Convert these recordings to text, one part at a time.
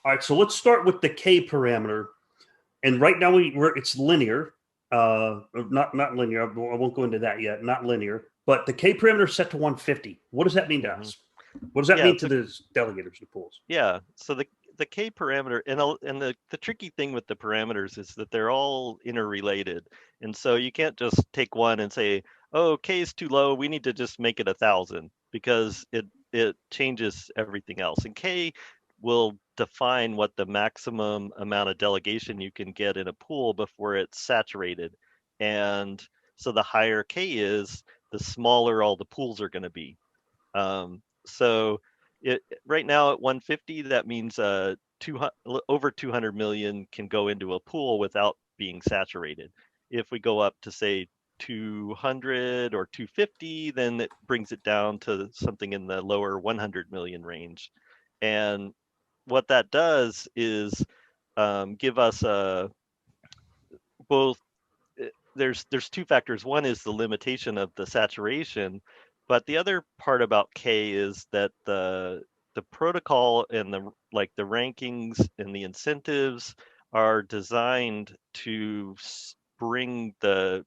All right, so let's start with the K parameter. And right now it's linear. Not linear. I won't go into that yet. Not linear. But the K parameter is set to 150. What does that mean to us? What does that mean to the delegators and pools? Yeah. So the K parameter and the tricky thing with the parameters is that they're all interrelated. And so you can't just take one and say, oh, K is too low. We need to just make it 1,000 because it changes everything else. And K will define what the maximum amount of delegation you can get in a pool before it's saturated. And so the higher K is, the smaller all the pools are going to be. So right now at 150, that means over 200 million can go into a pool without being saturated. If we go up to say 200 or 250, then it brings it down to something in the lower 100 million range. And what that does is give us both. There's two factors. One is the limitation of the saturation, but the other part about K is that the protocol and the rankings and the incentives are designed to bring the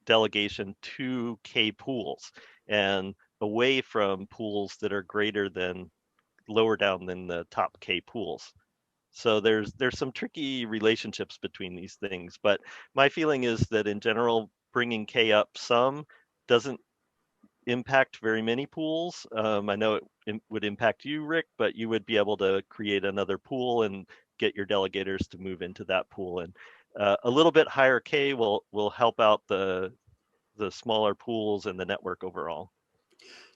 delegation to K pools and away from pools that are lower down than the top K pools. So there's some tricky relationships between these things, but my feeling is that in general, bringing K up some doesn't impact very many pools. I know it would impact you, Rick, but you would be able to create another pool and get your delegators to move into that pool. And a little bit higher K will help out the smaller pools and the network overall.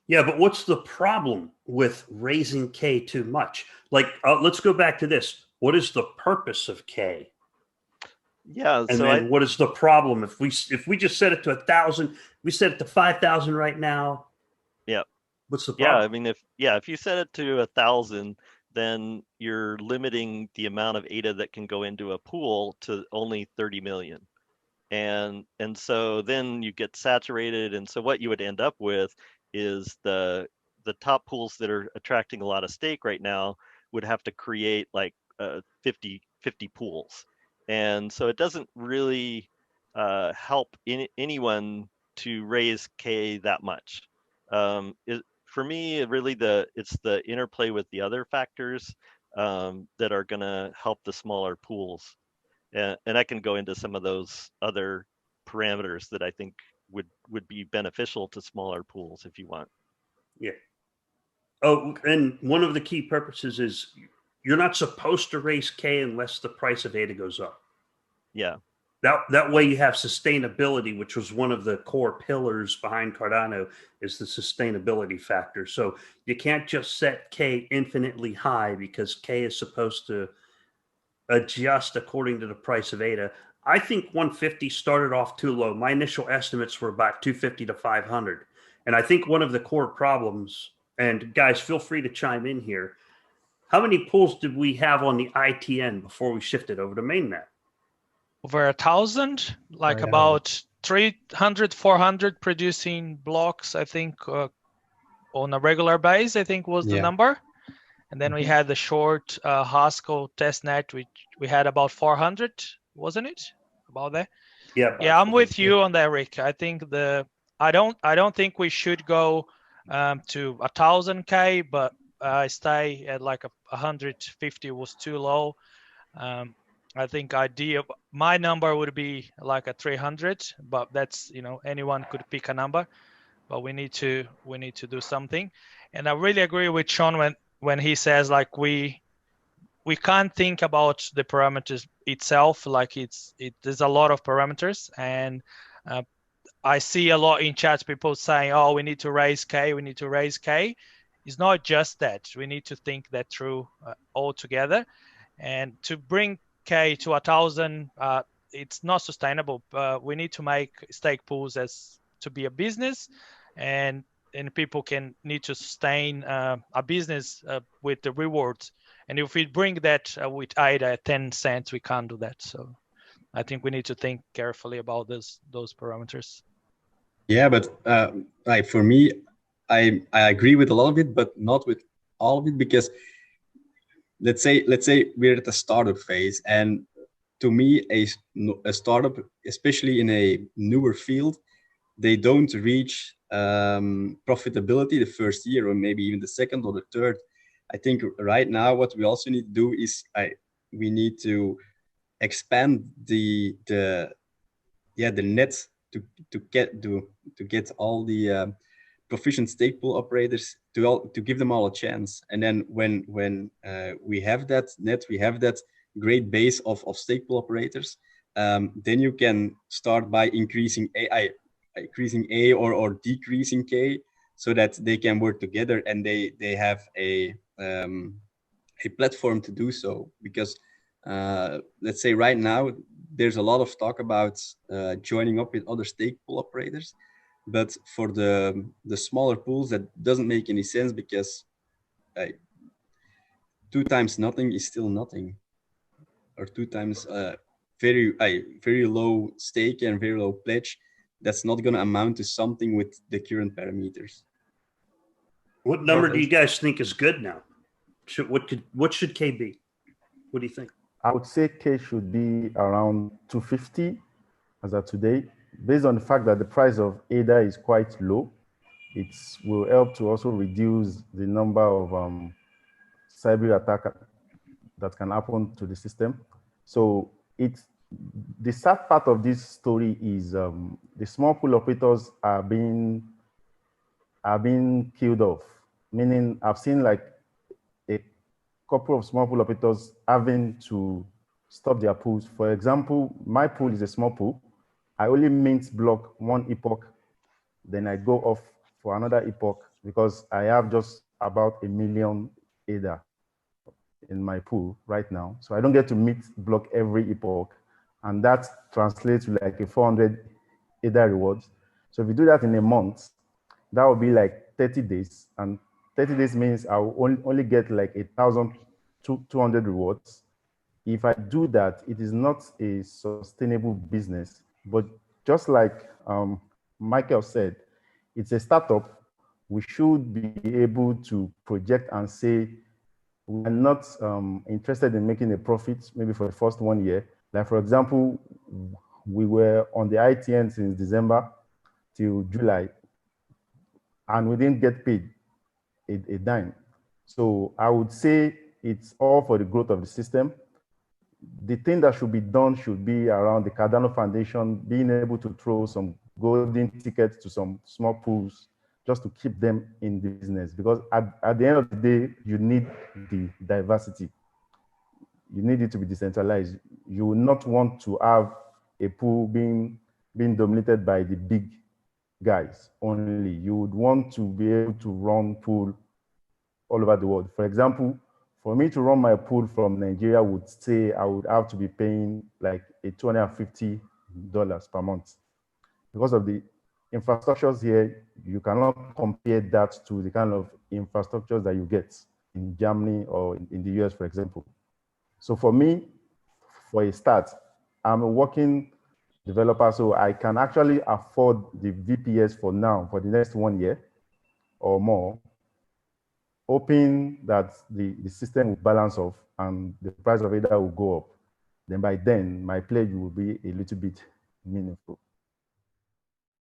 Yeah, but what's the problem with raising K too much? Like, let's go back to this. What is the purpose of K? Yeah. And then what is the problem if we just set it to 1,000? We set it to 5,000 right now. Yeah. What's the problem? Yeah, I mean, if you set it to 1,000, then you're limiting the amount of ADA that can go into a pool to only 30 million. And so then you get saturated. And so what you would end up with is the top pools that are attracting a lot of stake right now would have to create like 50 pools. And so it doesn't really help anyone to raise K that much. For me, really it's the interplay with the other factors that are going to help the smaller pools. And I can go into some of those other parameters that I think would be beneficial to smaller pools if you want. Yeah. Oh, and one of the key purposes is you're not supposed to raise K unless the price of ADA goes up. Yeah. That way you have sustainability, which was one of the core pillars behind Cardano, is the sustainability factor. So you can't just set K infinitely high because K is supposed to adjust according to the price of ADA. I think 150 started off too low. My initial estimates were about 250 to 500. And I think one of the core problems, and guys, feel free to chime in here. How many pools did we have on the ITN before we shifted over to mainnet? Over 1,000, like about 300, 400 producing blocks, I think, on a regular base, I think was the number. And then we had the short Haskell testnet, which we had about 400, wasn't it? About that. Yeah, I'm with you on that, Rick. I think I don't think we should go to 1,000K, but I stay at like 150 was too low. I think my number would be like a 300, but that's, anyone could pick a number, but we need to do something. And I really agree with Sean when he says like we can't think about the parameters itself, like there's a lot of parameters. And I see a lot in chats people saying, oh, we need to raise K, we need to raise K. It's not just that. We need to think that through all together. And to bring K to 1,000, it's not sustainable. We need to make stake pools to be a business, and people need to sustain a business with the rewards. And if we bring that with ADA at 10 cents, we can't do that. So I think we need to think carefully about those parameters. Yeah, but like for me, I agree with a lot of it, but not with all of it, because let's say we're at the startup phase, and to me, a startup, especially in a newer field, they don't reach profitability the first year, or maybe even the second or the third. I think right now what we also need to do is we need to expand the net to get all the proficient stake pool operators to give them all a chance. And then when we have that net, we have that great base of stake pool operators, then you can start by increasing A or decreasing K, so that they can work together and they have a platform to do so. Because let's say right now there's a lot of talk about joining up with other stake pool operators, but for the smaller pools that doesn't make any sense, because 2 times nothing is still nothing, or 2 times very low stake and very low pledge, that's not going to amount to something with the current parameters. What number do you guys think is good now? What should K be? What do you think? I would say K should be around 250 as of today, based on the fact that the price of ADA is quite low. It will help to also reduce the number of cyber attack that can happen to the system. So the sad part of this story is the small pool operators are being killed off. Meaning, I've seen like a couple of small pool operators having to stop their pools. For example, my pool is a small pool. I only mint block one epoch, then I go off for another epoch, because I have just about 1 million ADA in my pool right now. So I don't get to meet block every epoch, and that translates to like a 400 ADA rewards. So if you do that in a month, that would be like 30 days, and 30 days means I will only get like 1,200 rewards. If I do that, it is not a sustainable business. But just like Michael said, it's a startup. We should be able to project and say, we're not interested in making a profit maybe for the first 1 year. Like, for example, we were on the ITN since December till July, and we didn't get paid a dime. So I would say it's all for the growth of the system. The thing that should be done should be around the Cardano Foundation being able to throw some golden tickets to some small pools just to keep them in the business. Because at the end of the day, you need the diversity. You need it to be decentralized. You will not want to have a pool being dominated by the big guys only. You would want to be able to run pool all over the world. For example, for me to run my pool from Nigeria would say I would have to be paying like $250 per month. Because of the infrastructures here, you cannot compare that to the kind of infrastructures that you get in Germany or in the US, for example. So for me, for a start, I'm a working developer, so I can actually afford the VPS for now, for the next 1 year or more, hoping that the system will balance off and the price of ADA will go up. Then by then, my pledge will be a little bit meaningful.